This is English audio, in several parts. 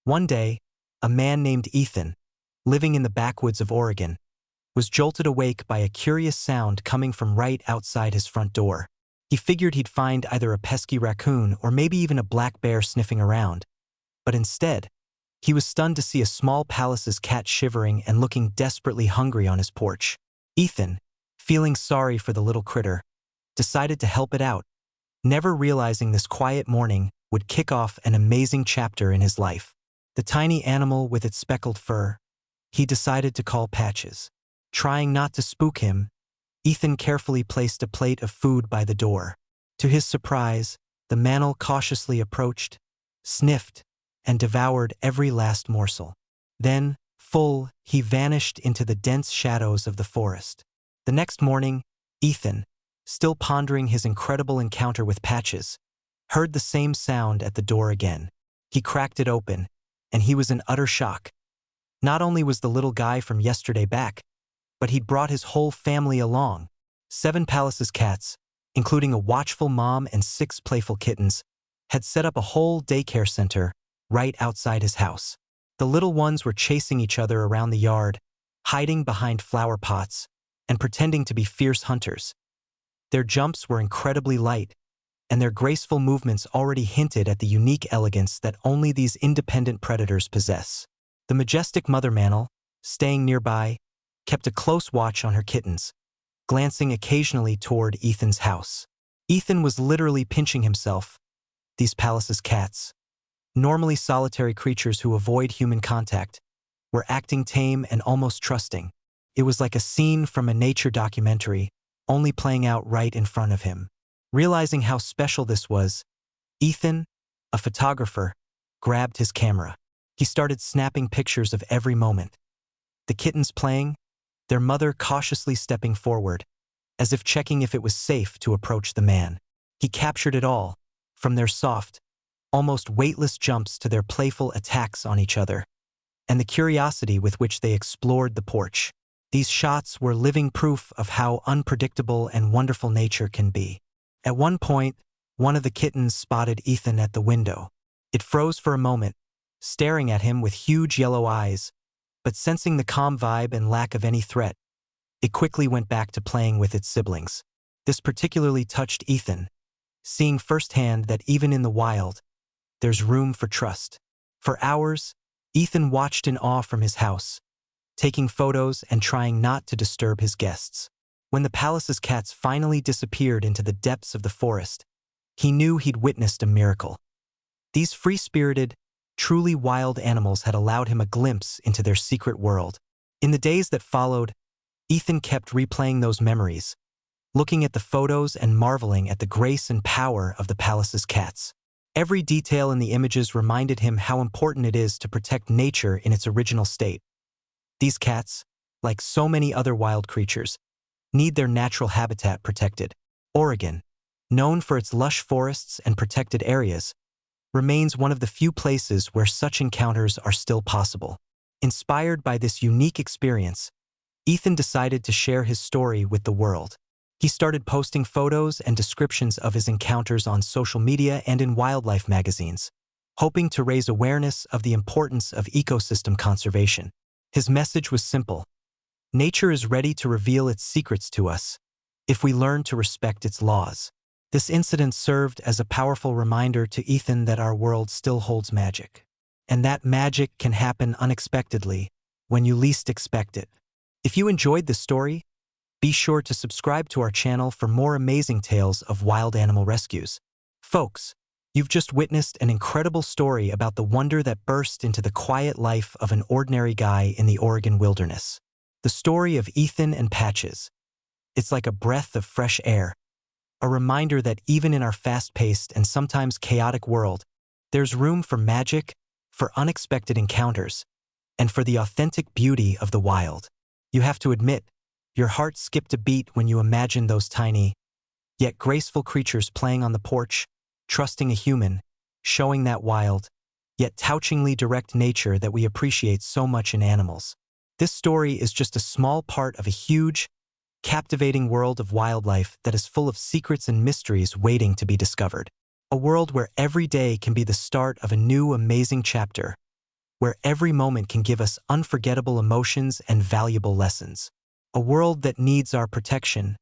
One day, a man named Ethan, living in the backwoods of Oregon, was jolted awake by a curious sound coming from right outside his front door. He figured he'd find either a pesky raccoon or maybe even a black bear sniffing around. But instead, he was stunned to see a small palace's cat shivering and looking desperately hungry on his porch. Ethan, feeling sorry for the little critter, decided to help it out, never realizing this quiet morning would kick off an amazing chapter in his life. The tiny animal with its speckled fur, he decided to call Patches. Trying not to spook him, Ethan carefully placed a plate of food by the door. To his surprise, the Manul cautiously approached, sniffed, and devoured every last morsel. Then, full, he vanished into the dense shadows of the forest. The next morning, Ethan, still pondering his incredible encounter with Patches, heard the same sound at the door again. He cracked it open, and he was in utter shock. Not only was the little guy from yesterday back, but he'd brought his whole family along. 7 palace's cats, including a watchful mom and 6 playful kittens, had set up a whole daycare center right outside his house. The little ones were chasing each other around the yard, hiding behind flower pots, and pretending to be fierce hunters. Their jumps were incredibly light, and their graceful movements already hinted at the unique elegance that only these independent predators possess. The majestic mother Manul, staying nearby, kept a close watch on her kittens, glancing occasionally toward Ethan's house. Ethan was literally pinching himself. These palace's cats, normally solitary creatures who avoid human contact, were acting tame and almost trusting. It was like a scene from a nature documentary, only playing out right in front of him. Realizing how special this was, Ethan, a photographer, grabbed his camera. He started snapping pictures of every moment. The kittens playing, their mother cautiously stepping forward, as if checking if it was safe to approach the man. He captured it all, from their soft, almost weightless jumps to their playful attacks on each other, and the curiosity with which they explored the porch. These shots were living proof of how unpredictable and wonderful nature can be. At one point, one of the kittens spotted Ethan at the window. It froze for a moment, staring at him with huge yellow eyes, but sensing the calm vibe and lack of any threat, it quickly went back to playing with its siblings. This particularly touched Ethan, seeing firsthand that even in the wild, there's room for trust. For hours, Ethan watched in awe from his house, taking photos and trying not to disturb his guests. When the palace's cats finally disappeared into the depths of the forest, he knew he'd witnessed a miracle. These free-spirited, truly wild animals had allowed him a glimpse into their secret world. In the days that followed, Ethan kept replaying those memories, looking at the photos and marveling at the grace and power of the palace's cats. Every detail in the images reminded him how important it is to protect nature in its original state. These cats, like so many other wild creatures, need their natural habitat protected. Oregon, known for its lush forests and protected areas, remains one of the few places where such encounters are still possible. Inspired by this unique experience, Ethan decided to share his story with the world. He started posting photos and descriptions of his encounters on social media and in wildlife magazines, hoping to raise awareness of the importance of ecosystem conservation. His message was simple: nature is ready to reveal its secrets to us, if we learn to respect its laws. This incident served as a powerful reminder to Ethan that our world still holds magic, and that magic can happen unexpectedly when you least expect it. If you enjoyed this story, be sure to subscribe to our channel for more amazing tales of wild animal rescues. Folks, you've just witnessed an incredible story about the wonder that burst into the quiet life of an ordinary guy in the Oregon wilderness. The story of Ethan and Patches. It's like a breath of fresh air, a reminder that even in our fast-paced and sometimes chaotic world, there's room for magic, for unexpected encounters, and for the authentic beauty of the wild. You have to admit, your heart skipped a beat when you imagined those tiny, yet graceful creatures playing on the porch, trusting a human, showing that wild, yet touchingly direct nature that we appreciate so much in animals. This story is just a small part of a huge, captivating world of wildlife that is full of secrets and mysteries waiting to be discovered. A world where every day can be the start of a new amazing chapter, where every moment can give us unforgettable emotions and valuable lessons. A world that needs our protection,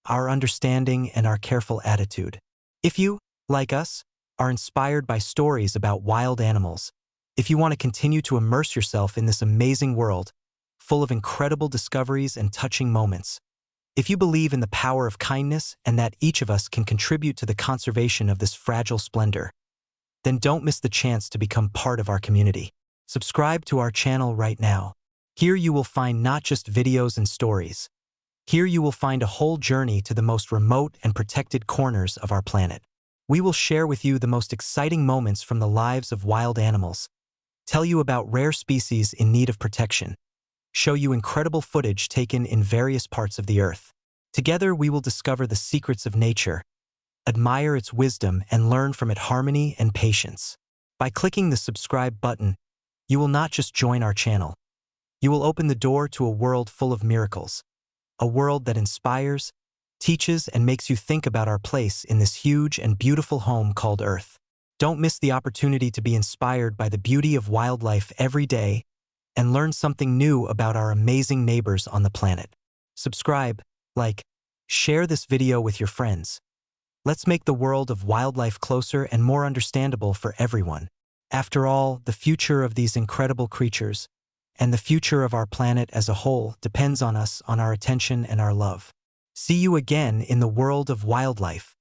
our understanding, and our careful attitude. If you, like us, are inspired by stories about wild animals, if you want to continue to immerse yourself in this amazing world, full of incredible discoveries and touching moments, if you believe in the power of kindness and that each of us can contribute to the conservation of this fragile splendor, then don't miss the chance to become part of our community. Subscribe to our channel right now. Here you will find not just videos and stories. Here you will find a whole journey to the most remote and protected corners of our planet. We will share with you the most exciting moments from the lives of wild animals, tell you about rare species in need of protection, show you incredible footage taken in various parts of the earth. Together we will discover the secrets of nature, admire its wisdom, and learn from its harmony and patience. By clicking the subscribe button, you will not just join our channel. You will open the door to a world full of miracles, a world that inspires, teaches, and makes you think about our place in this huge and beautiful home called Earth. Don't miss the opportunity to be inspired by the beauty of wildlife every day and learn something new about our amazing neighbors on the planet. Subscribe, like, share this video with your friends. Let's make the world of wildlife closer and more understandable for everyone. After all, the future of these incredible creatures, and the future of our planet as a whole, depends on us, on our attention and our love. See you again in the world of wildlife.